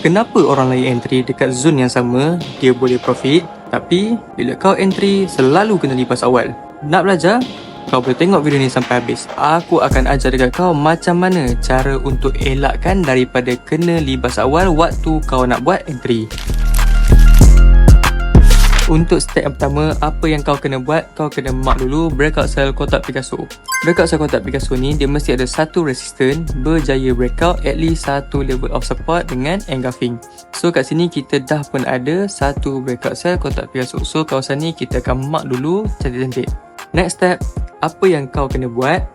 Kenapa orang lain entry dekat zone yang sama, dia boleh profit, tapi bila kau entry, selalu kena libas awal? Nak belajar? Kau boleh tengok video ni sampai habis. Aku akan ajar dekat kau macam mana cara untuk elakkan daripada kena libas awal waktu kau nak buat entry. Untuk step yang pertama, apa yang kau kena buat, kau kena mark dulu breakout sell kotak Picasso. Breakout sell kotak Picasso ni, dia mesti ada satu resistance, berjaya breakout at least satu level of support dengan engulfing. So kat sini kita dah pun ada satu breakout sell kotak Picasso. So kawasan ni kita akan mark dulu cantik-cantik. Next step, apa yang kau kena buat,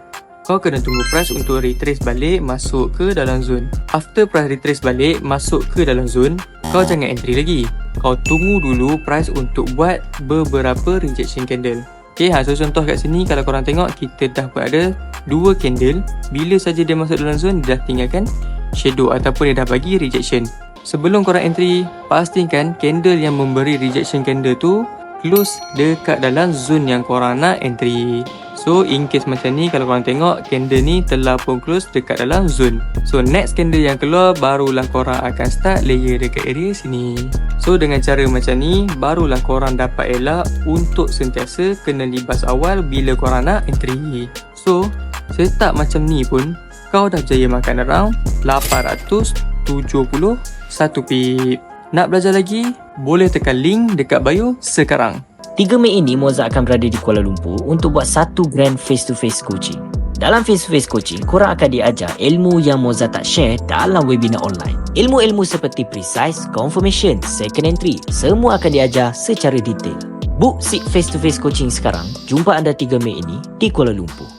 kau kena tunggu price untuk retrace balik masuk ke dalam zone. After price retrace balik masuk ke dalam zone, kau jangan entry lagi. Kau tunggu dulu price untuk buat beberapa rejection candle. Okay, so contoh kat sini kalau korang tengok, kita dah pun ada 2 candle. Bila saja dia masuk dalam zone, dia dah tinggalkan shadow ataupun dia dah bagi rejection. Sebelum korang entry, pastikan candle yang memberi rejection candle tu close dekat dalam zone yang korang nak entry. So in case macam ni, kalau korang tengok candle ni telah pun close dekat dalam zone. So next candle yang keluar, barulah korang akan start layer dekat area sini. So dengan cara macam ni, barulah korang dapat elak untuk sentiasa kena libas awal bila korang nak entry. So setup macam ni pun kau dah berjaya makan around 871 pip. Nak belajar lagi? Boleh tekan link dekat bio sekarang. 3 Mei ini Mozart akan berada di Kuala Lumpur untuk buat satu grand face-to-face coaching. Dalam face-to-face coaching, korang akan diajar ilmu yang Mozart tak share dalam webinar online. Ilmu-ilmu seperti precise, confirmation, second entry, semua akan diajar secara detail. Book seat face-to-face coaching sekarang. Jumpa anda 3 Mei ini di Kuala Lumpur.